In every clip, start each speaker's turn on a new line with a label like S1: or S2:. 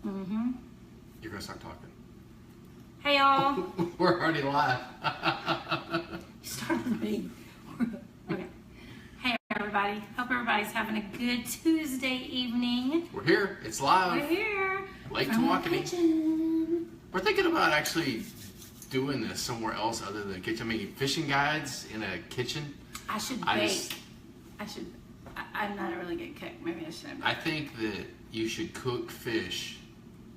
S1: Mm-hmm.
S2: You're going to start talking.
S1: Hey, y'all.
S2: We're already live.
S1: You started with me. Okay. Hey, everybody. Hope everybody's having a good Tuesday evening.
S2: We're here. It's live.
S1: We're here.
S2: Lake
S1: from the
S2: Tawakoni.
S1: kitchen.
S2: We're thinking about actually doing this somewhere else other than the kitchen. I mean, fishing guides in a kitchen.
S1: I should bake. I'm not a really good cook. Maybe I shouldn't.
S2: I think that you should cook fish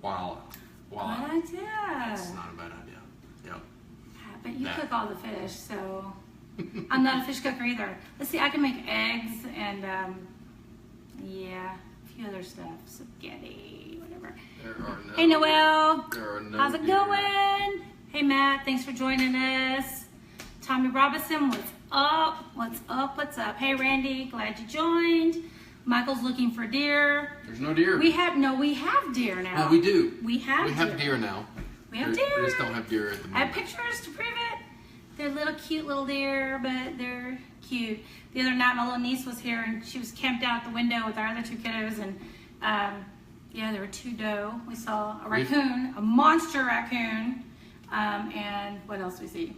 S2: while
S1: Good idea.
S2: It's not a bad idea. Yep.
S1: But you cook all the fish, so I'm not a fish cooker either. Let's see, I can make eggs and yeah, a few other stuff, spaghetti, whatever. Hey Noel, how's it going? Hey Matt, thanks for joining us. Tommy Robinson, what's up? What's up? What's up? Hey Randy, glad you joined. Michael's looking for deer.
S2: There's no deer.
S1: We have deer now.
S2: Well, we do.
S1: We have
S2: deer now.
S1: We have deer.
S2: We just don't have deer at the moment.
S1: I have pictures to prove it. They're little cute little deer, but they're cute. The other night, my little niece was here, and she was camped out the window with our other two kiddos, and yeah, there were two doe. We saw a raccoon, a monster raccoon, and what else we see?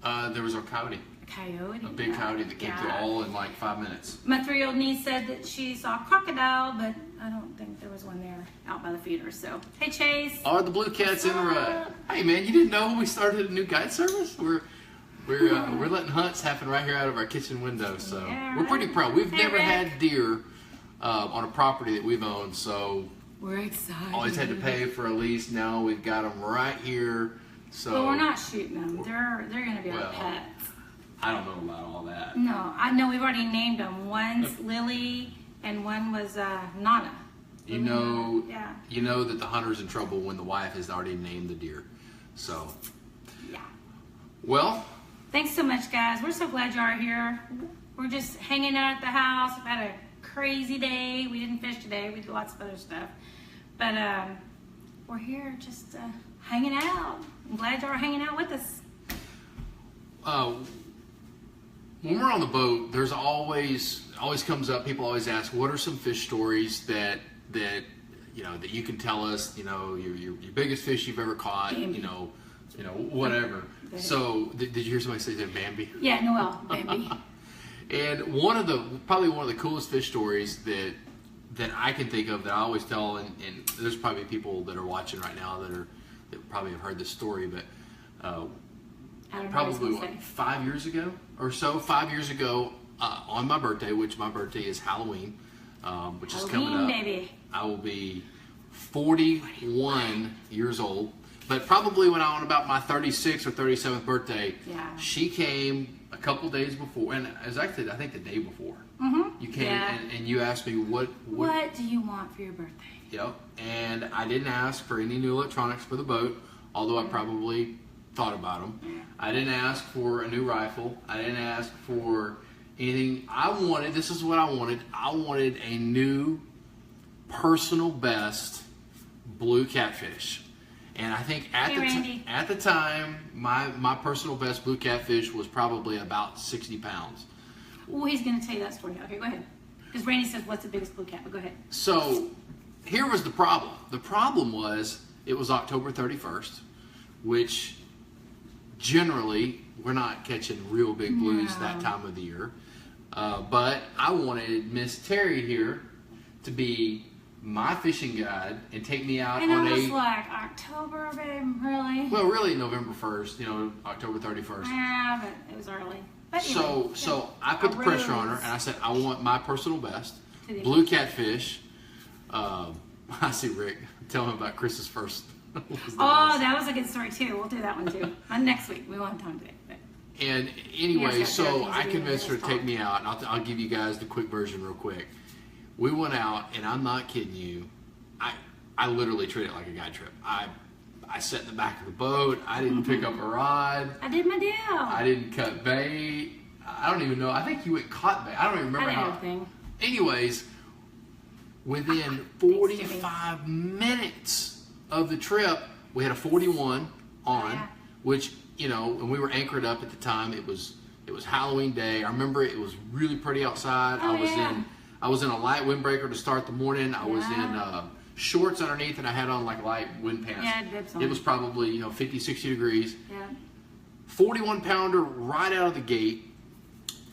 S2: There was a coyote.
S1: Coyote.
S2: A big coyote that came through all in like 5 minutes.
S1: My 3-year-old niece said that she saw a crocodile, but I don't think there was one there out by the feeder. So, hey Chase.
S2: Oh, the blue cat's in the rut. Hey man, you didn't know we started a new guide service? We're letting hunts happen right here out of our kitchen window. So
S1: yeah,
S2: we're pretty proud. We've never
S1: Rick.
S2: had deer on a property that we've owned, so
S1: We're excited.
S2: always had to pay for a lease. Now we've got them right here. So
S1: Well, we're not shooting them. They're going to be our pets.
S2: I don't know about all that.
S1: No, I know we've already named them. One's Lily and one was Nana.
S2: You know,
S1: Yeah.
S2: you know that the hunter's in trouble when the wife has already named the deer. So,
S1: Yeah.
S2: well,
S1: Thanks so much, guys. We're so glad you are here. We're just hanging out at the house. We've had a crazy day. We didn't fish today. We did lots of other stuff. But we're here just hanging out. I'm glad you are hanging out with us.
S2: when we're on the boat, there's always comes up. People always ask, "What are some fish stories that you know that you can tell us? You know, your biggest fish you've ever caught.
S1: Bambi.
S2: You know, whatever." So, did you hear somebody say that Bambi?
S1: Yeah, Noel, Bambi.
S2: And probably one of the coolest fish stories that I can think of that I always tell, and there's probably people that are watching right now that probably have heard this story, but probably 5 years ago or so. 5 years ago, on my birthday, which my birthday is Halloween, which is coming up.
S1: Baby.
S2: I will be 41 years old. But probably when I was about my 36th or 37th birthday, she came a couple days before, and it was actually I think the day before. You came and you asked me what
S1: do you want for your birthday?
S2: Yep, and I didn't ask for any new electronics for the boat, although I probably thought about them. I didn't ask for a new rifle. I didn't ask for anything. This is what I wanted. I wanted a new personal best blue catfish. And I think at the time, my personal best blue catfish was probably about 60 pounds.
S1: Well, he's going to tell you that story. Okay, go ahead. Because Randy says, what's the biggest blue cat? But go ahead.
S2: So here was the problem. The problem was it was October 31st, which generally we're not catching real big blues that time of the year. But I wanted Miss Teri here to be my fishing guide and take me out
S1: on
S2: a...
S1: And I was like, October, babe, really?
S2: Well, really November 1st, October 31st.
S1: Yeah, but it was early. But
S2: So I put the pressure on her and I said, I want my personal best, blue catfish. I see Rick. Tell him about Chris's first.
S1: That was a good story too. We'll do that one too. Next week. We won't have time today. But.
S2: And anyway, so I convinced her to take me out, and I'll give you guys the quick version real quick. We went out, and I'm not kidding you. I literally treated it like a guide trip. I sat in the back of the boat. I didn't pick up a rod.
S1: I did my deal.
S2: I didn't cut bait. I don't even know. I think you went caught bait. I don't even remember how. Anyways, within 45 minutes of the trip, we had a 41 on, which, when we were anchored up at the time, it was Halloween day. I remember it was really pretty outside. I was in a light windbreaker to start the morning. I was in shorts underneath, and I had on like light wind pants.
S1: Yeah, bibs on.
S2: It was probably 50, 60 degrees.
S1: Yeah.
S2: 41 pounder right out of the gate.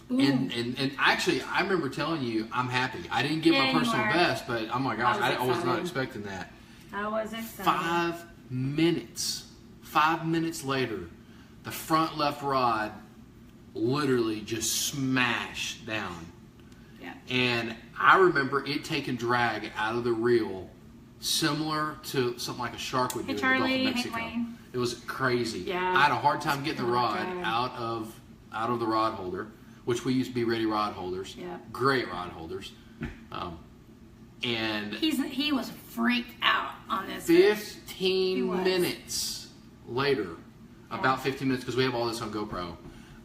S2: And actually, I remember telling you, I'm happy. I didn't get my personal best, but oh my gosh, I was not expecting that.
S1: I was excited.
S2: 5 minutes. 5 minutes later, the front left rod literally just smashed down.
S1: Yeah.
S2: And I remember it taking drag out of the reel, similar to something like a shark would do in the Gulf of Mexico. It was crazy.
S1: Yeah.
S2: I had a hard time getting the rod out of the rod holder, which we used to be Ready rod holders.
S1: Yeah.
S2: Great rod holders. And
S1: he was freaked out on this.
S2: 15 minutes later, about 15 minutes, because we have all this on GoPro,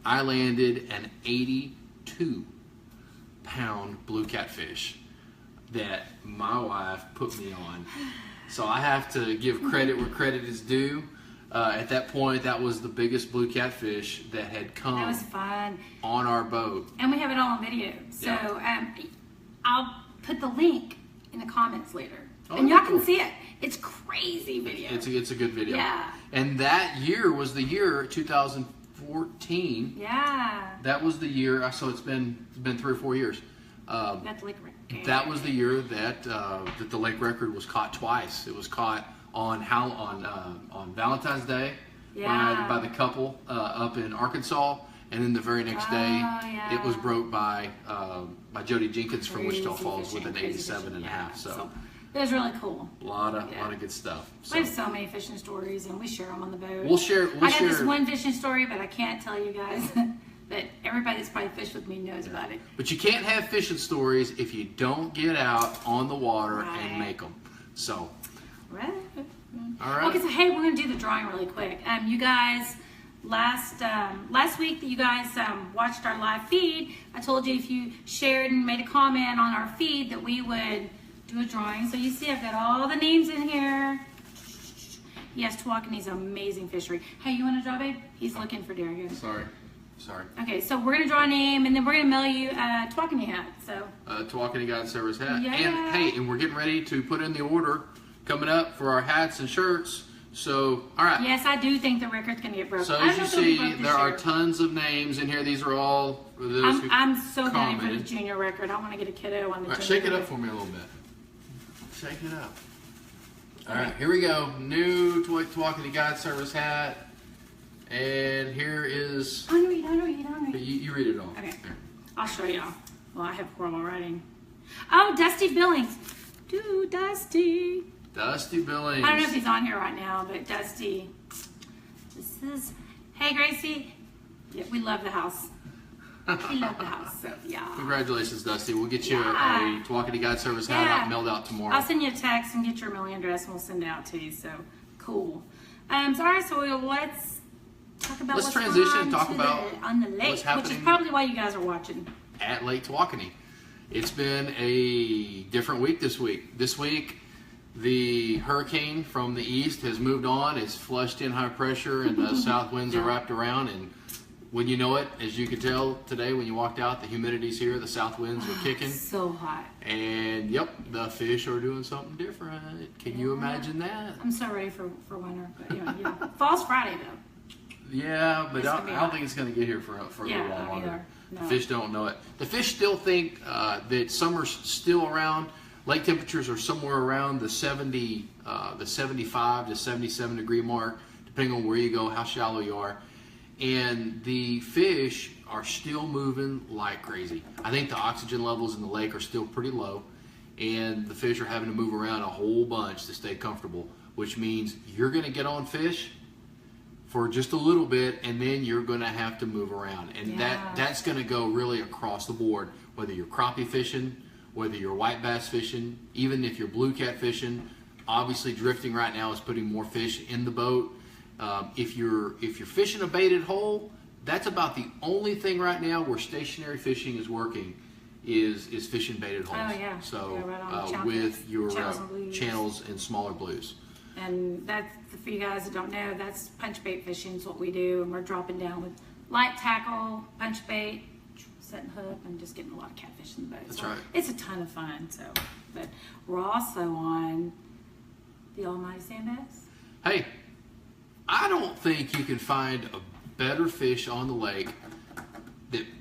S2: I landed an 82-pound blue catfish that my wife put me on. So I have to give credit where credit is due. At that point, that was the biggest blue catfish that had come.
S1: That was fun.
S2: On our boat.
S1: And we have it all on video. So I'll put the link in the comments later. And y'all can see it. It's crazy video.
S2: It's a good video.
S1: Yeah.
S2: And that year was the year 2014.
S1: Yeah.
S2: That was the year. So it's been 3 or 4 years. That was the year that the lake record was caught twice. It was caught on Valentine's Day by the couple up in Arkansas, and then the very next day it was broke by Jody Jenkins from Wichita Falls with an 87.5. So
S1: it was really cool.
S2: A lot of good stuff.
S1: So. We have so many fishing stories, and we share them on the boat.
S2: We'll share.
S1: I got this one fishing story, but I can't tell you guys. But everybody that's probably fished with me knows about it.
S2: But you can't have fishing stories if you don't get out on the water and make them. So.
S1: Right.
S2: All right.
S1: Okay, so hey, we're gonna do the drawing really quick. You guys, last week that you guys watched our live feed, I told you if you shared and made a comment on our feed that we would do a drawing. So you see, I've got all the names in here. Yes, Tawakoni's amazing fishery. Hey, you want to draw, babe? He's looking for deer here.
S2: Sorry.
S1: Okay, so we're gonna draw a name, and then we're gonna mail you a Tawakoni hat. So.
S2: Tawakoni Guide Service hat.
S1: Yeah.
S2: And hey, and we're getting ready to put in the order coming up for our hats and shirts. So, all right.
S1: Yes, I do think the record's going to get broken.
S2: So as you see, there are tons of names in here. These are all for those who
S1: I'm so gunning for the
S2: commented.
S1: junior record. I want to get a kiddo on the
S2: All right,
S1: junior
S2: shake it
S1: record.
S2: up for me a little bit. Shake it up. All right, here we go. New Tawakoni Guide Service hat. And here is...
S1: I don't read.
S2: You read it all.
S1: Okay, I'll show y'all. Well, I have horrible writing. Oh, Dusty Billings. Dude, Dusty.
S2: Dusty Billings.
S1: I don't know if he's on here right now, but Dusty. This is... Hey, Gracie. Yeah, we love the house. We love the house, so yeah.
S2: Congratulations, Dusty. We'll get you a Tawakoni Guide Service hat out, mailed out tomorrow.
S1: I'll send you a text and get your mailing address, and we'll send it out to you. So cool. So all right, so let's talk about
S2: what's transition. Talk about
S1: on the lake,
S2: what's happening,
S1: which is probably why you guys are watching
S2: at Lake Tawakoni. It's been a different week this week. This week, the hurricane from the east has moved on. It's flushed in high pressure, and the south winds are wrapped around. And when you know it, as you could tell today when you walked out, the humidity's here. The south winds are kicking.
S1: So hot.
S2: And yep, the fish are doing something different. Can you imagine that?
S1: I'm so ready for winter. But yeah. Fall's Friday though.
S2: Yeah, but I don't think it's going to get here for a little while longer. No. The fish don't know it. The fish still think that summer's still around. Lake temperatures are somewhere around the 75 to 77 degree mark, depending on where you go, how shallow you are. And the fish are still moving like crazy. I think the oxygen levels in the lake are still pretty low, and the fish are having to move around a whole bunch to stay comfortable, which means you're going to get on fish for just a little bit, and then you're going to have to move around. And that's going to go really across the board, whether you're crappie fishing, whether you're white bass fishing, even if you're blue cat fishing. Obviously, drifting right now is putting more fish in the boat. If you're fishing a baited hole, that's about the only thing right now where stationary fishing is working is fishing baited holes.
S1: Oh yeah.
S2: So
S1: right
S2: with your channels and smaller blues.
S1: And that's, for you guys that don't know, that's punch bait fishing is what we do, and we're dropping down with light tackle, punch bait, setting hook, and just getting a lot of catfish in the boat.
S2: That's right.
S1: It's a ton of fun. So, but we're also on live sand bass?
S2: Hey, I don't think you can find a better fish on the lake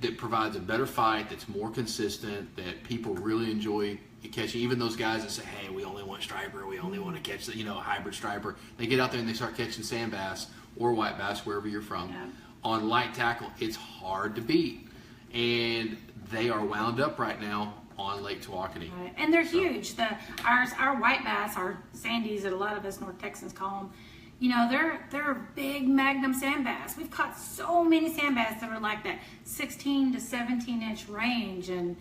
S2: that provides a better fight, that's more consistent, that people really enjoy catching. Even those guys that say, hey, we only want striper, we only want to catch the, a hybrid striper. They get out there and they start catching sand bass or white bass, wherever you're from. Yeah. On light tackle, it's hard to beat. And they are wound up right now on Lake Tawakoni.
S1: Right. And they're huge. Our white bass, our sandies that a lot of us North Texans call them, they're big magnum sand bass. We've caught so many sand bass that are like that 16 to 17 inch range, and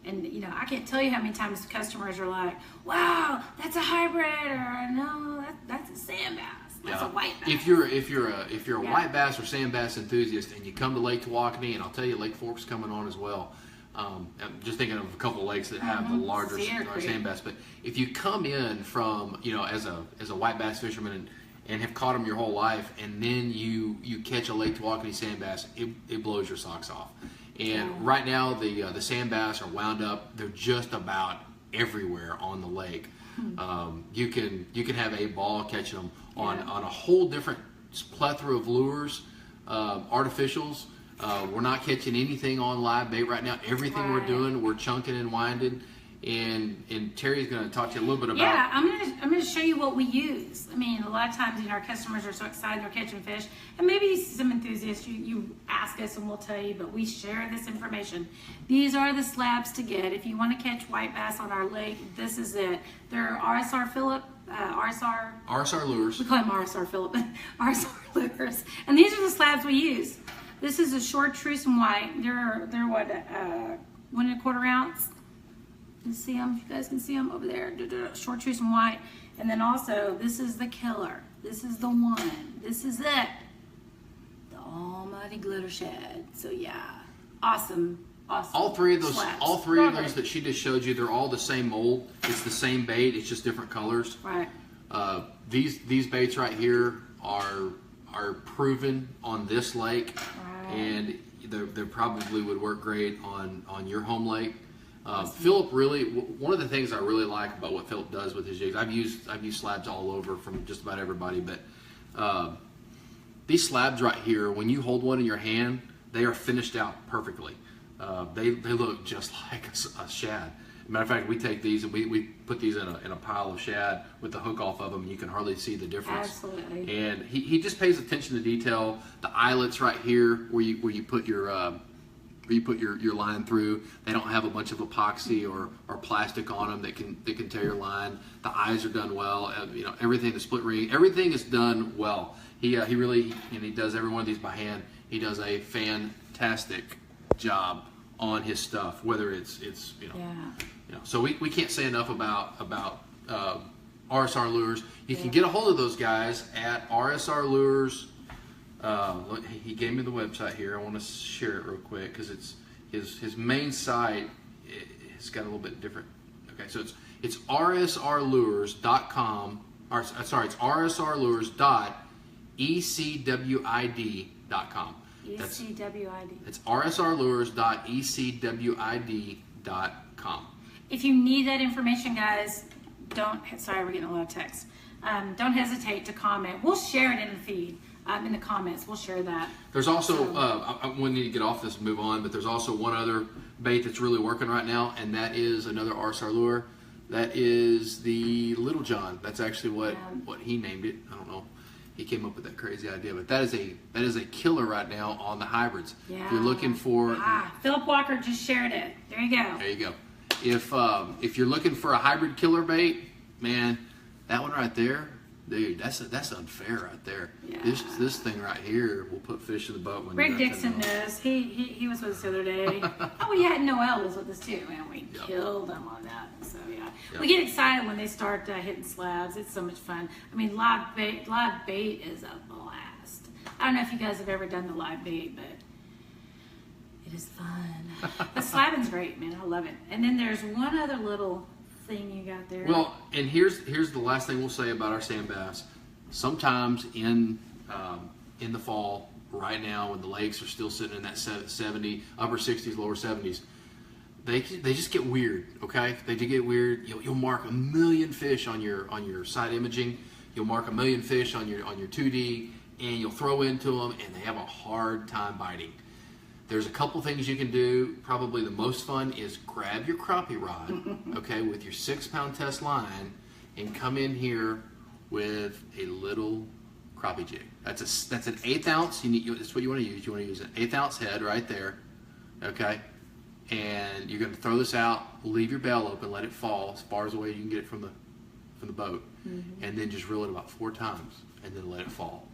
S1: I can't tell you how many times customers are like, wow, that's a hybrid, or no, that's a sand bass. That's a white bass.
S2: If you're a white bass or sand bass enthusiast and you come to Lake Tawakoni, and I'll tell you, Lake Fork's coming on as well. I'm just thinking of a couple of lakes that have the larger sand bass. But if you come in from as a white bass fisherman and have caught them your whole life, and then you catch a Lake Tawakoni sand bass, it blows your socks off. And right now the sand bass are wound up. They're just about everywhere on the lake. You can have a ball catching them on a whole different plethora of lures, artificials. We're not catching anything on live bait right now. Everything we're doing, we're chunking and winding. And Teri's going to talk to you a little bit about.
S1: Yeah, I'm gonna show you what we use. I mean, a lot of times our customers are so excited they're catching fish, and maybe some enthusiasts you ask us and we'll tell you, but we share this information. These are the slabs to get if you want to catch white bass on our lake. This is it. They're RSR Phillip.
S2: RSR lures.
S1: We call them RSR Phillip. RSR lures, and these are the slabs we use. This is a short truce and white. They're what 1 1/4 ounce. You see them? You guys can see them over there. Short truce and white. And then also, this is the killer. This is the one. This is it. The almighty glitter shed. So yeah, awesome.
S2: All three of those,
S1: slabs.
S2: That she just showed you, they're all the same mold. It's the same bait. It's just different colors.
S1: Right.
S2: These baits right here are proven on this lake, and they probably would work great on your home lake. Philip really, one of the things I really like about what Philip does with his jigs, I've used slabs all over from just about everybody, but these slabs right here, when you hold one in your hand, they are finished out perfectly. They look just like a shad. Matter of fact, we take these and we put these in a pile of shad with the hook off of them, and you can hardly see the difference.
S1: Absolutely.
S2: And he just pays attention to detail. The eyelets right here where you put your line through, they don't have a bunch of epoxy or plastic on them that can tear your line. The eyes are done well. Everything, the split ring, everything is done well. He really, he does every one of these by hand. He does a fantastic job on his stuff, whether it's so we can't say enough about RSR Lures. You can get a hold of those guys at RSR Lures. He gave me the website here. I want to share it real quick because it's his main site. It's got a little bit different. Okay, so it's rsrlures.com. Or sorry, it's rsrlures.ecwid.com.
S1: ECWID.
S2: It's rsrlures.ecwid.com.
S1: If you need that information, guys, sorry, we're getting a lot of text. Don't hesitate to comment. We'll share it in the feed. In the comments, we'll share that. There's
S2: also, we need to get off this and move on, but there's also one other bait that's really working right now, and that is another RSR lure. That is the Littlejohn. That's actually what he named it. I don't know. He came up with that crazy idea, but that is a killer right now on the hybrids.
S1: Yeah.
S2: If you're looking for
S1: Philip Walker just shared it. There you go.
S2: There you go. If you're looking for a hybrid killer bait, man, that one right there, dude, that's unfair right there. Yeah. This thing right here will put fish in the boat when
S1: Rick Dixon knows. He was with us the other day. We had Noel was with us too, and we killed him on that. So yeah, we get excited when they start hitting slabs. It's so much fun. I mean, live bait is a blast. I don't know if you guys have ever done the live bait, but it is fun. The slabbing's great, man. I love it. And then there's one other little thing you got there.
S2: Well, and here's the last thing we'll say about our sand bass. Sometimes in the fall, right now, when the lakes are still sitting in that 70, upper 60s, lower 70s, they just get weird. Okay, they do get weird. You'll mark a million fish on your side imaging, you'll mark 1 million fish on your 2D, and you'll throw into them, and they have a hard time biting. There's a couple things you can do. Probably the most fun is grab your crappie rod, okay, with your 6-pound test line, and come in here with a little crappie jig. That's an 1/8 ounce. That's what you want to use. You want to use an 1/8 ounce head right there, okay. And you're going to throw this out. Leave your bail open. Let it fall as far as away you can get it from the boat, and then just reel it about 4 times, and then let it fall.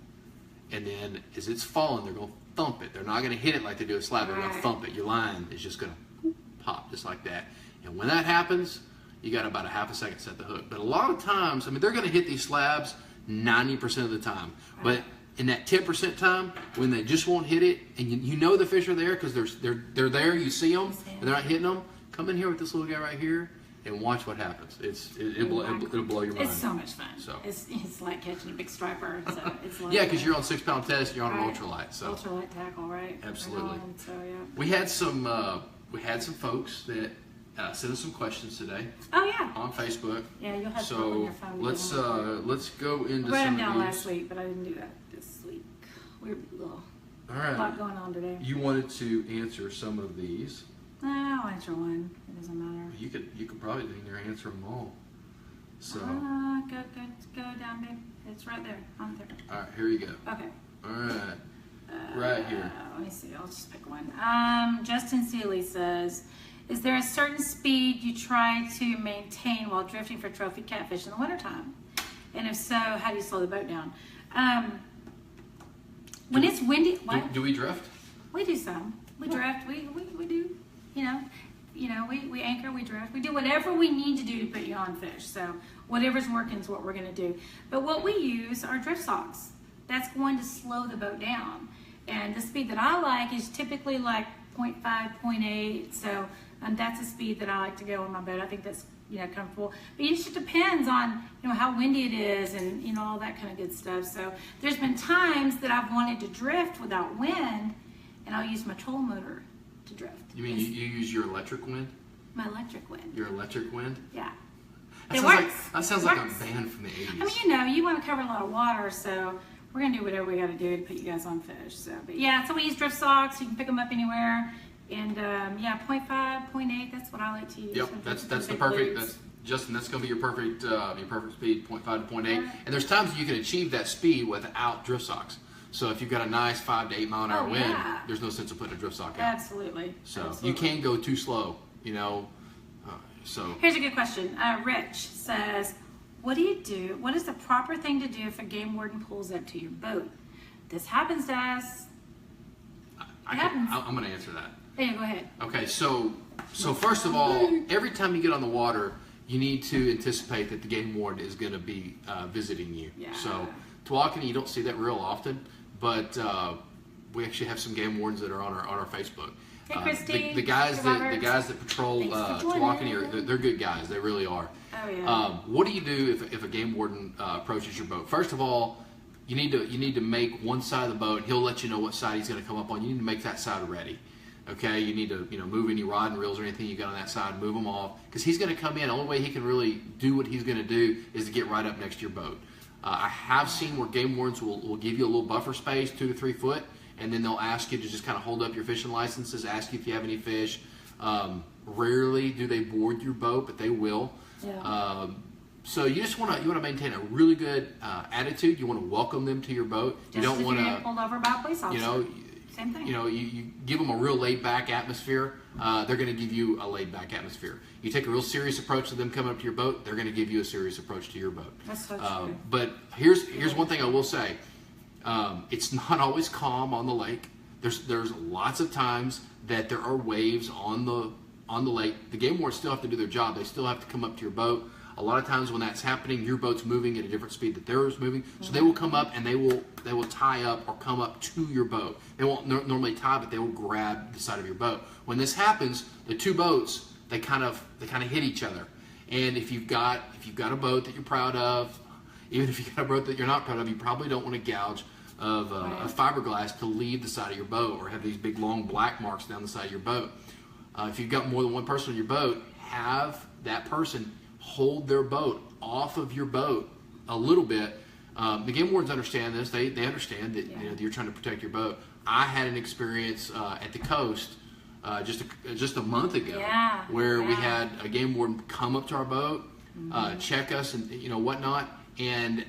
S2: And then as it's falling, they're going to thump it. They're not going to hit it like they do a slab. They're going to thump it. Your line is just going to pop just like that. And when that happens, you got about a half a second to set the hook. But a lot of times, I mean, they're going to hit these slabs 90% of the time. But in that 10% time, when they just won't hit it, and you know the fish are there because they're there, you see them, and they're not hitting them, come in here with this little guy right here and watch what happens. It'll blow your mind.
S1: It's so much fun. So it's like catching a big striper. So it's like
S2: yeah, because you're on 6-pound test, you're on an ultralight. So
S1: ultralight tackle, right?
S2: Absolutely.
S1: So yeah.
S2: We had some folks that sent us some questions today.
S1: Oh yeah.
S2: On Facebook.
S1: Yeah, you'll have to on your phone.
S2: Let's go into
S1: I wrote them
S2: some
S1: down
S2: of these.
S1: last week, but I didn't do that this week. We were
S2: All right.
S1: a lot going on today.
S2: You wanted to answer some of these.
S1: No, I'll answer one. It doesn't matter.
S2: You could probably do your answer them all. So.
S1: Go down, babe. It's right there. On there.
S2: All right, here you go.
S1: Okay.
S2: All right. Right here.
S1: Let me see. I'll just pick one. Justin Seeley says, "Is there a certain speed you try to maintain while drifting for trophy catfish in the wintertime? And if so, how do you slow the boat down?" When it's windy, what?
S2: Do we drift?
S1: We do some. We drift. We do. We anchor, we drift, we do whatever we need to do to put you on fish. So whatever's working is what we're going to do. But what we use are drift socks. That's going to slow the boat down. And the speed that I like is typically like 0.5, 0.8. So that's the speed that I like to go on my boat. I think that's comfortable. But it just depends on how windy it is and all that kind of good stuff. So there's been times that I've wanted to drift without wind, and I'll use my trolling motor to drift.
S2: You mean you use your electric wind?
S1: My electric wind.
S2: Your electric wind?
S1: Yeah.
S2: That sounds like a band from the 80s.
S1: I mean, you want to cover a lot of water, so we're going to do whatever we got to do to put you guys on fish. So, but yeah, so we use drift socks. You can pick them up anywhere. And 0.5, 0.8, that's what I like to use.
S2: Yep, that's the perfect. Justin, that's going to be your perfect speed, 0.5 to 0.8. And there's times you can achieve that speed without drift socks. So if you've got a nice 5 to 8 mile an hour wind, there's no sense of putting a drift sock out.
S1: Absolutely.
S2: So you can go too slow, So
S1: here's a good question. Rich says, "What do you do? What is the proper thing to do if a game warden pulls up to your boat?" This happens to us.
S2: I'm going to answer that.
S1: Yeah, go ahead.
S2: Okay, so first of all, every time you get on the water, you need to anticipate that the game warden is going to be visiting you.
S1: Yeah.
S2: So Tawakoni, you don't see that real often, but we actually have some game wardens that are on our Facebook.
S1: Hey, Christy.
S2: The guys that patrol Tawakoni they're good guys. They really are.
S1: Oh yeah.
S2: What do you do if a game warden approaches your boat? First of all, you need to make one side of the boat. He'll let you know what side he's going to come up on. You need to make that side ready. Okay, you need to move any rod and reels or anything you got on that side, move them off, because he's going to come in. The only way he can really do what he's going to do is to get right up next to your boat. I have seen where game wardens will give you a little buffer space, 2 to 3 foot, and then they'll ask you to just kind of hold up your fishing licenses, ask you if you have any fish. Rarely do they board your boat, but they will.
S1: Yeah.
S2: So you just want to maintain a really good attitude. You want to welcome them to your boat.
S1: You don't want to pulled over by a police officer. Same thing.
S2: You give them a real laid-back atmosphere, they're going to give you a laid-back atmosphere. You take a real serious approach to them coming up to your boat, they're going to give you a serious approach to your boat.
S1: That's so true.
S2: But here's one thing I will say. It's not always calm on the lake. There's lots of times that there are waves on the lake. The game wardens still have to do their job. They still have to come up to your boat. A lot of times when that's happening, your boat's moving at a different speed that theirs is moving. So they will come up and they will tie up or come up to your boat. They won't normally tie, but they will grab the side of your boat. When this happens, the two boats they kind of hit each other. And if you've got a boat that you're proud of, even if you've got a boat that you're not proud of, you probably don't want to gouge of a fiberglass to leave the side of your boat or have these big long black marks down the side of your boat. If you've got more than one person on your boat, have that person hold their boat off of your boat a little bit The game wardens understand this. They understand that
S1: Yeah.
S2: you know, you're trying to protect your boat. I had an experience at the coast just a month ago,
S1: Yeah.
S2: where we
S1: Yeah.
S2: had a game warden come up to our boat, check us, and you know whatnot, and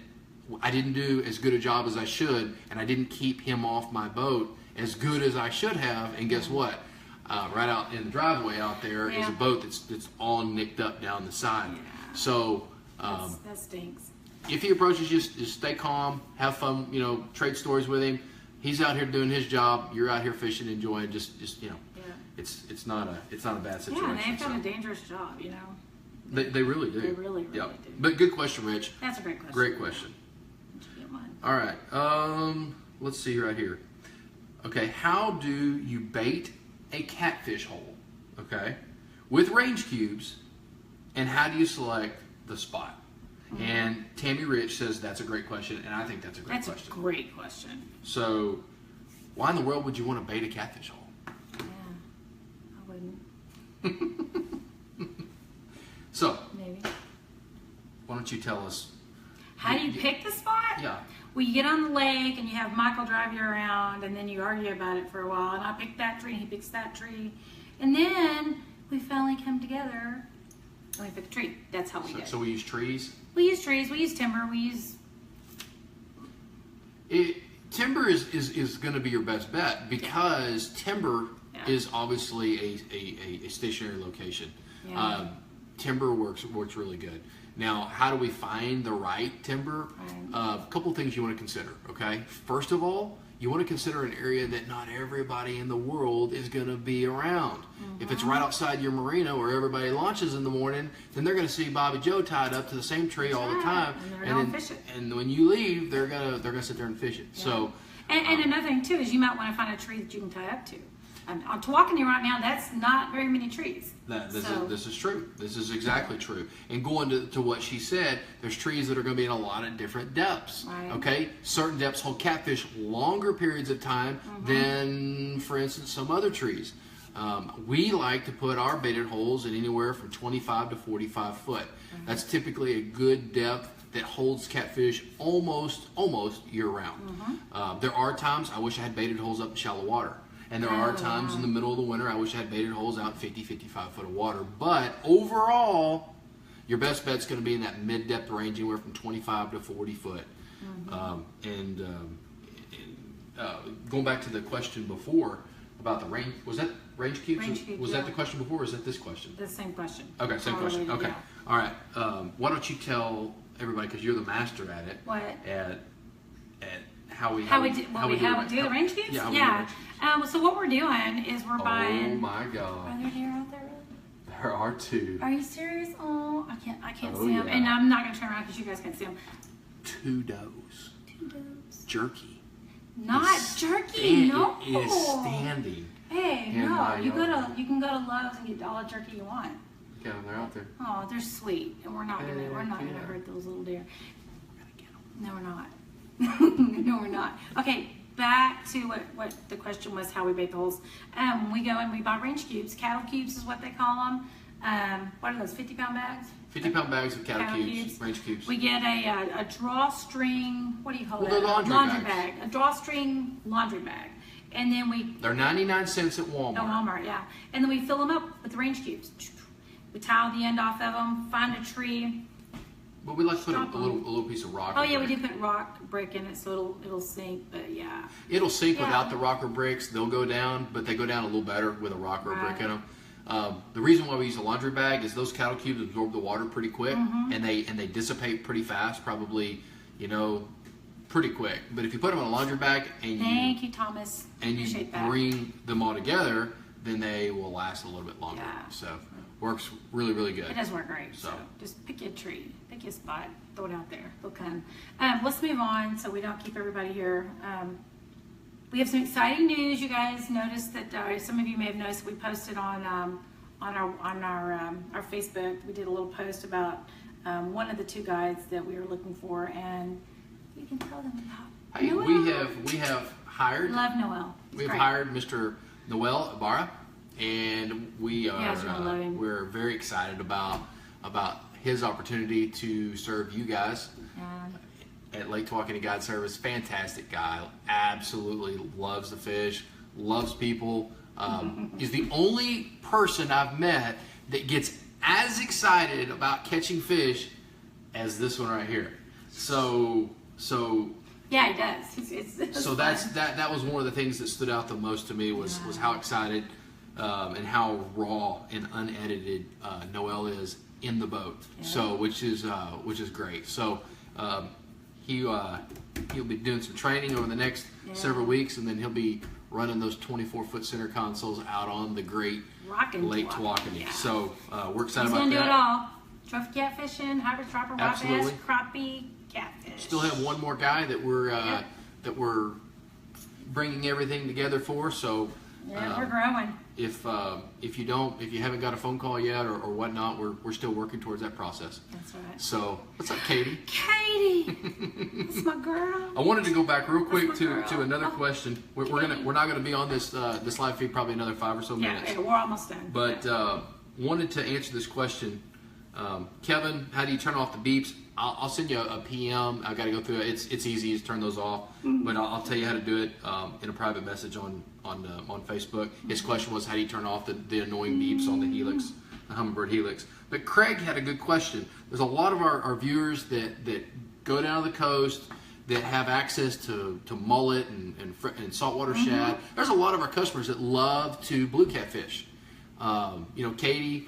S2: I didn't do as good a job as I should, and I didn't keep him off my boat as good as I should have. And guess what? Right out in the driveway out there is a boat that's all nicked up down the side.
S1: Yeah.
S2: So
S1: That stinks.
S2: if he approaches you, just stay calm, have fun, you know, trade stories with him. He's out here doing his job. You're out here fishing, enjoying. Just you know,
S1: Yeah.
S2: it's not a bad situation.
S1: Yeah, they've got
S2: so.
S1: a dangerous job, you know.
S2: They really do.
S1: They really
S2: yeah.
S1: do.
S2: But good question, Rich.
S1: That's a great question.
S2: Great question.
S1: Did you get one?
S2: All right. Let's see right here. Okay, how do you bait a catfish hole? Okay, with range cubes, and how do you select the spot?
S1: Mm-hmm.
S2: And Tammy Rich says that's a great question, and I think that's a great question.
S1: That's a great question.
S2: So, why in the world would you want to bait a catfish hole?
S1: Yeah, I wouldn't.
S2: So,
S1: Maybe.
S2: why don't you tell us?
S1: How do you pick the spot?
S2: Yeah.
S1: Well, you get on the lake and you have Michael drive you around, and then you argue about it for a while. And I pick that tree, and he picks that tree, and then we finally come together and we pick a tree. That's how we do it.
S2: So we use trees.
S1: We use trees. We use timber. We use.
S2: Timber is going to be your best bet because timber
S1: Yeah.
S2: is obviously a stationary location.
S1: Yeah.
S2: Timber works really good. Now, how do we find the right timber?
S1: Right.
S2: A couple things you want to consider, okay? First of all, you want to consider an area that not everybody in the world is going to be around. If it's right outside your marina where everybody launches in the morning, then they're going to see Bobby Joe tied up to the same tree all the
S1: right.
S2: time.
S1: And they're gonna fish it.
S2: And when you leave, they're gonna sit there and fish it.
S1: Yeah.
S2: So.
S1: And another thing too is you might want to find a tree that you can tie up to. On Tawakoni right now, that's not very many trees.
S2: This is true. This is exactly true. And going to what she said, there's trees that are going to be in a lot of different depths.
S1: Right.
S2: Okay? Certain depths hold catfish longer periods of time than, for instance, some other trees. We like to put our baited holes in anywhere from 25 to 45 foot. That's typically a good depth that holds catfish almost year round. There are times I wish I had baited holes up in shallow water. And there are times in the middle of the winter I wish I had baited holes out 50, 55 foot of water. But overall, your best bet's going to be in that mid-depth range, anywhere from 25 to 40 foot. Going back to the question before about the range, was that range cubes?
S1: Range cubes,
S2: was
S1: yeah.
S2: that the question before, or is that this question?
S1: The same question.
S2: Okay, same
S1: All
S2: question.
S1: related,
S2: Okay.
S1: yeah.
S2: All right. Why don't you tell everybody, because you're the master at it,
S1: What?
S2: at how we
S1: do
S2: it.
S1: the range cubes?
S2: Yeah. how we do range cubes.
S1: So what we're doing is we're buying.
S2: Oh my
S1: Are
S2: God.
S1: there deer out there?
S2: There are two.
S1: Are you serious? Oh, I can't
S2: Oh,
S1: see them,
S2: yeah.
S1: and I'm not gonna turn around because you guys can't see them.
S2: 2 does.
S1: 2 does.
S2: Jerky.
S1: Not jerky. No.
S2: It is standing.
S1: Hey,
S2: in
S1: no.
S2: my
S1: You
S2: yard.
S1: can go to Lowe's and get all the jerky you want.
S2: Yeah, they're out there.
S1: Oh, they're sweet, and we're not gonna
S2: Yeah.
S1: hurt those little deer. No, we're not. No, we're not. Okay, back to what the question was: how we bait the holes. We go and we buy range cubes. Cattle cubes is what they call them. What are those? 50-pound bags.
S2: 50-pound bags of cattle
S1: Cattle
S2: cubes,
S1: cubes.
S2: range cubes.
S1: We get a drawstring. What do you call
S2: Well,
S1: that?
S2: they're laundry
S1: bag.
S2: bags.
S1: A drawstring laundry bag, and then we.
S2: They're 99 cents at Walmart.
S1: Oh, Walmart, yeah. And then we fill them up with range cubes. We tile the end off of them. Find a tree.
S2: But we like to put a
S1: Stop them.
S2: little piece of rock.
S1: Oh
S2: or
S1: yeah, we
S2: brick.
S1: do put rock brick in it, so it'll sink. But yeah.
S2: It'll sink
S1: Yeah.
S2: without the rock or bricks. They'll go down, but they go down a little better with a rock or a brick
S1: Right.
S2: in them. The reason why we use a laundry bag is those cattle cubes absorb the water pretty quick, and they dissipate pretty fast, probably, pretty quick. But if you put them in a laundry bag and
S1: Thank you, Thomas.
S2: you
S1: Appreciate that.
S2: bring them all together, then they will last a little bit longer.
S1: Yeah.
S2: So works really, really good.
S1: It does work great. So
S2: So.
S1: just pick your tree, pick your spot, throw it out there. They'll come. Let's move on so we don't keep everybody here. We have some exciting news. You guys noticed that some of you may have noticed we posted on our Facebook. We did a little post about one of the 2 guides that we were looking for, and you can tell them about.
S2: Hey,
S1: Noel.
S2: we have hired.
S1: Love Noel. He's
S2: We've
S1: great.
S2: hired Mr. Noel Ibarra, and we
S1: guys are gonna love him.
S2: we're very excited about his opportunity to serve you guys. at Lake Tawakoni Guide Service. Fantastic guy. Absolutely loves the fish, loves people. Is the only person I've met that gets as excited about catching fish as this one right here. So
S1: yeah, he does. It's
S2: so that was one of the things that stood out the most to me was how excited and how raw and unedited Noel is in the boat. Yeah. So which is great. So he'll be doing some training over the next several weeks, and then he'll be running those 24-foot center consoles out on the great Lake Tawakoni. Yeah. So we're excited about that.
S1: He's going to do it all. Trophy catfishing, hybrid trapper, white bass, crappie, catfish.
S2: Still have one more guy that we're bringing everything together for. So
S1: we're growing.
S2: If you haven't got a phone call yet or whatnot, we're still working towards that process.
S1: That's right.
S2: So what's up, Katie?
S1: Katie, that's my girl.
S2: I wanted to go back real quick to another question. We're not gonna be on this live feed probably another 5 or so minutes.
S1: Yeah, we're almost done.
S2: But wanted to answer this question. Kevin, how do you turn off the beeps? I'll send you a PM. I've got to go through it. It's easy to turn those off, but I'll tell you how to do it in a private message on Facebook. His question was, how do you turn off the annoying beeps on the Helix, the Humminbird Helix? But Craig had a good question. There's a lot of our viewers that go down to the coast that have access to mullet and saltwater shad. There's a lot of our customers that love to blue catfish. Katie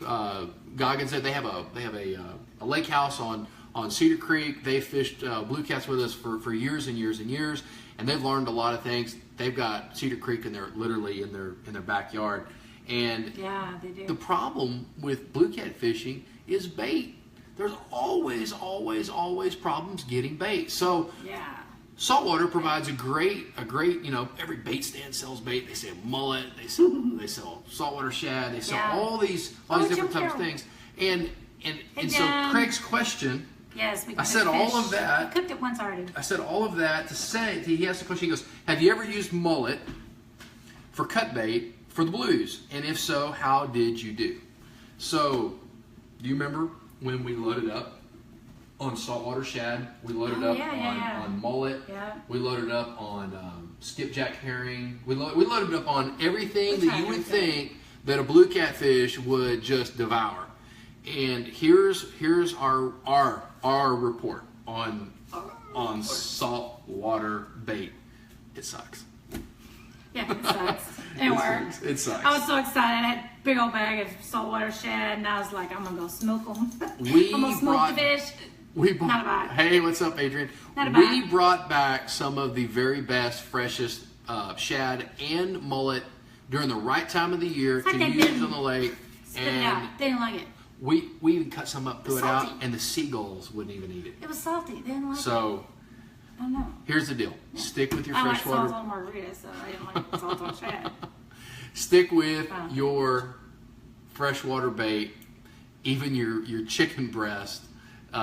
S2: Goggins said they have a lake house on Cedar Creek. They fished blue cats with us for years and years and years, and they've learned a lot of things. They've got Cedar Creek literally in their backyard, and
S1: yeah, they do.
S2: The problem with blue cat fishing is bait. There's always problems getting bait. So
S1: yeah.
S2: Saltwater provides a great, every bait stand sells bait. They sell mullet, they sell saltwater shad, they sell all these different types of things. And so Craig's question,
S1: yes,
S2: I said all of that.
S1: I cooked it once already.
S2: I said all of that to say, he asked the question, he goes, have you ever used mullet for cut bait for the blues? And if so, how did you do? So, do you remember when we loaded up on saltwater shad? We loaded up on mullet. Yeah. We loaded up on skipjack herring. We loaded up on everything that you would think that a blue catfish would just devour. And here's our report on saltwater bait. It sucks.
S1: Yeah, it sucks. It works.
S2: It sucks.
S1: I was so excited. I had a big old bag of saltwater shad, and I was like, I'm gonna go smoke them. I'm gonna smoke the fish. Hey, what's up, Adrian?
S2: We brought back some of the very best, freshest shad and mullet during the right time of the year to use on the lake.
S1: Spit it out. They didn't like it.
S2: We even cut some up, threw it out, and the seagulls wouldn't even eat it.
S1: It was salty. They didn't like it.
S2: So,
S1: I don't know.
S2: Here's the deal. Yeah. Stick with your freshwater.
S1: I like salt on margaritas, so I didn't like salt on shad.
S2: Stick with your freshwater bait, even your chicken breast.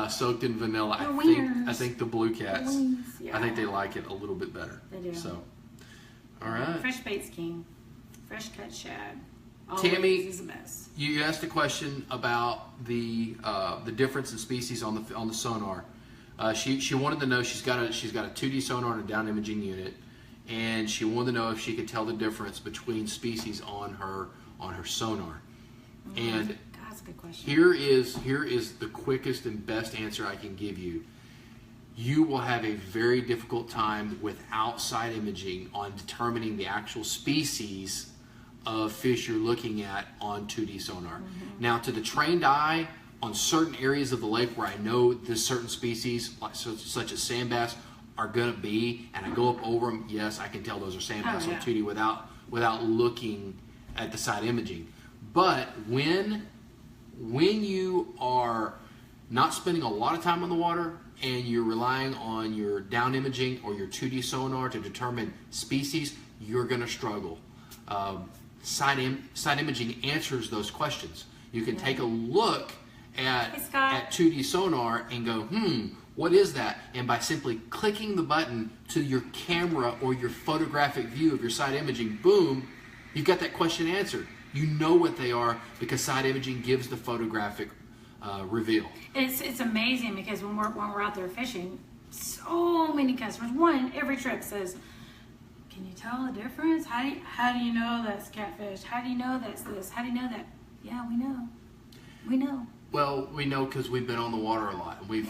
S2: Soaked in vanilla. I think the blue cats. I think they like it a little bit better.
S1: They do.
S2: So, all right.
S1: Fresh bait's king. Fresh cut shad.
S2: Tammy,
S1: is the best.
S2: You asked a question about the difference in species on the sonar. She wanted to know she's got a 2D sonar and a down imaging unit, and she wanted to know if she could tell the difference between species on her sonar. And
S1: that's a good question.
S2: Here is the quickest and best answer I can give you. You will have a very difficult time with outside imaging on determining the actual species of fish you're looking at on 2D sonar. Now, to the trained eye, on certain areas of the lake where I know there's certain species, such as sand bass, are going to be, and I go up over them, yes, I can tell those are sand bass on 2D without looking at the side imaging. But when you are not spending a lot of time on the water and you're relying on your down imaging or your 2D sonar to determine species, you're going to struggle. Side imaging answers those questions. You can take a look at 2D sonar and go, what is that? And by simply clicking the button to your camera or your photographic view of your side imaging, boom, you've got that question answered. You know what they are because side imaging gives the photographic reveal.
S1: It's amazing because when we're out there fishing, so many customers. One in every trip says, "Can you tell the difference? How do you know that's catfish? How do you know that's this? How do you know that?" Yeah, we know. We know.
S2: Well, we know because we've been on the water a lot. And we've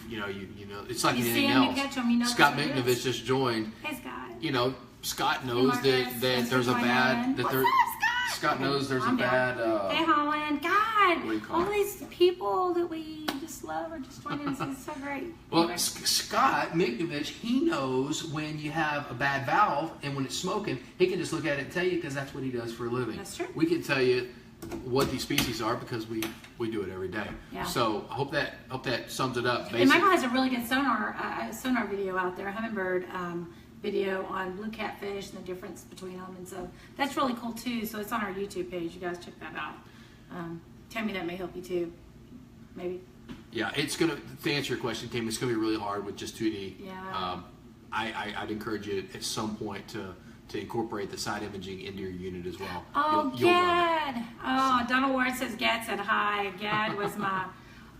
S2: you know, it's like
S1: You see
S2: anything
S1: them, you
S2: else.
S1: catch them, you know
S2: Scott
S1: that's what it
S2: Minknovich
S1: is.
S2: just joined.
S1: Hey, Scott.
S2: You know, Scott knows
S1: Marcus,
S2: that
S1: thanks
S2: there's
S1: for
S2: a bad
S1: joining in.
S2: that
S1: What's
S2: there.
S1: up, Scott?
S2: Scott knows there's
S1: Calm
S2: a bad.
S1: down. Hey, Holland.
S2: What do you
S1: God,
S2: call
S1: all
S2: it?
S1: these people that we just love are just joining us. It's so great.
S2: Well,
S1: Anyway.
S2: Scott Minknovich, he knows when you have a bad valve and when it's smoking. He can just look at it and tell you because that's what he does for a living.
S1: That's true.
S2: We can tell you what these species are because we do it every day.
S1: Yeah.
S2: So I hope that sums it up.
S1: And Michael has a really good sonar video out there, a hummingbird video on blue catfish and the difference between them, and so that's really cool too. So it's on our YouTube page. You guys check that out. Tammy, that may help you too, maybe.
S2: Yeah, it's gonna. To answer your question, Tim, it's gonna be really hard with just 2D.
S1: Yeah.
S2: I'd encourage you at some point to incorporate the side imaging into your unit as well.
S1: Oh,
S2: You'll love
S1: Gad. Oh, Donald Ward says Gad said hi. Gad was my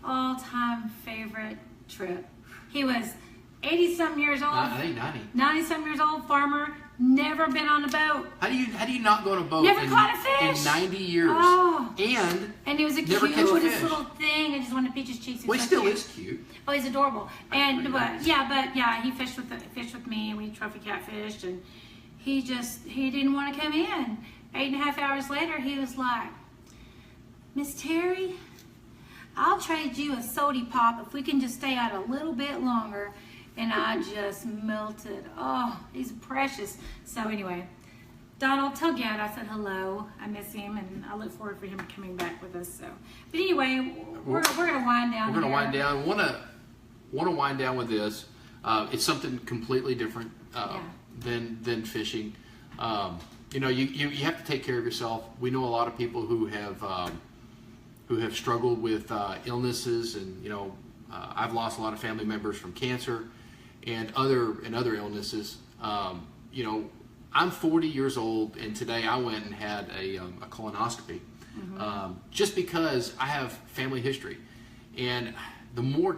S1: all-time favorite trip. He was 80-something years old.
S2: I think 90.
S1: 90-something years old, farmer, never been on a boat.
S2: How do you not go on a boat
S1: Never caught a fish.
S2: in 90 years?
S1: Oh.
S2: And
S1: he was a
S2: never catch a
S1: cutest
S2: fish.
S1: little thing. I just wanted to pinch his cheeks.
S2: Well, he
S1: so
S2: still
S1: cute.
S2: is cute.
S1: Oh, he's adorable. And
S2: pretty
S1: but
S2: nice.
S1: yeah, he fished with me, and we trophy catfished, and he didn't want to come in. 8.5 hours later, he was like, "Miss Terry, I'll trade you a sody pop if we can just stay out a little bit longer." And I just melted. Oh, he's precious. So anyway, Donald, tell Gad I said hello. I miss him, and I look forward for him coming back with us. So, but anyway, we're gonna wind down.
S2: We're going to
S1: here.
S2: wind down. Want to wind down with this. It's something completely different than fishing. You know, you have to take care of yourself. We know a lot of people who have struggled with illnesses, and you know, I've lost a lot of family members from cancer and other illnesses. You know, I'm 40 years old, and today I went and had a colonoscopy, just because I have family history, and the more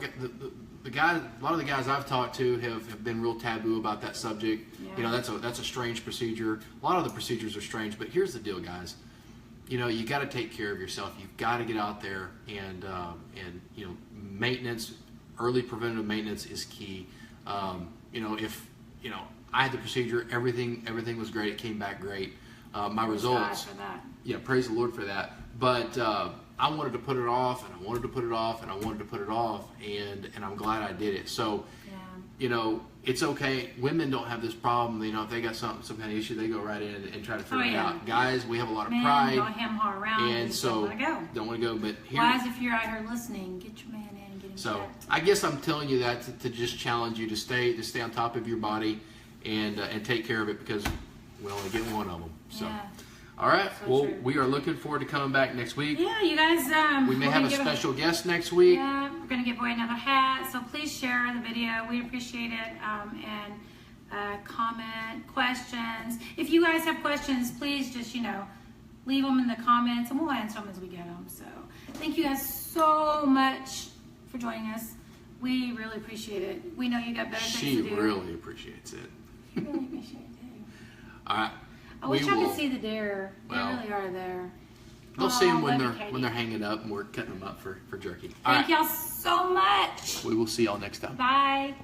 S2: the guys, a lot of the guys I've talked to have been real taboo about that subject.
S1: Yeah.
S2: You know, that's a strange procedure. A lot of the procedures are strange, but here's the deal, guys. You know, you got to take care of yourself. You've got to get out there and you know, maintenance, early preventative maintenance is key. You know, if you know, I had the procedure, everything was great. It came back great. My results.
S1: God for that.
S2: Yeah, praise the Lord for that. But I wanted to put it off, and I wanted to put it off, and I wanted to put it off, and I'm glad I did it. So,
S1: Yeah.
S2: you know, it's okay. Women don't have this problem. You know, if they got some kind of issue, they go right in and try to figure it
S1: yeah.
S2: out. Guys, we have a lot of
S1: Man,
S2: pride,
S1: don't hem-haw around.
S2: and
S1: You
S2: so
S1: don't
S2: don't want
S1: want to go.
S2: to go. But here,
S1: Guys, if you're out here listening, get your man in and get him
S2: so
S1: checked.
S2: I guess I'm telling you that to just challenge you to stay on top of your body and take care of it, because we only get one of them. So.
S1: Yeah.
S2: All right.
S1: So
S2: Well,
S1: true.
S2: we are looking forward to coming back next week.
S1: Yeah, you guys.
S2: We may
S1: we're
S2: have
S1: gonna
S2: a
S1: give
S2: special guest next week.
S1: Yeah, we're gonna give away another hat. So please share the video. We appreciate it. And comment, questions. If you guys have questions, please just leave them in the comments, and we'll answer them as we get them. So thank you guys so much for joining us. We really appreciate it. We know you got better things
S2: She
S1: to do.
S2: really appreciates it.
S1: She really appreciates it.
S2: All right.
S1: I wish
S2: We
S1: I
S2: will-
S1: could see the deer.
S2: Well,
S1: they really are there.
S2: They'll see them when
S1: love you, Katie.
S2: they're hanging up, and we're cutting them up for jerky. All
S1: Thank
S2: right.
S1: y'all so much.
S2: We will see y'all next time.
S1: Bye.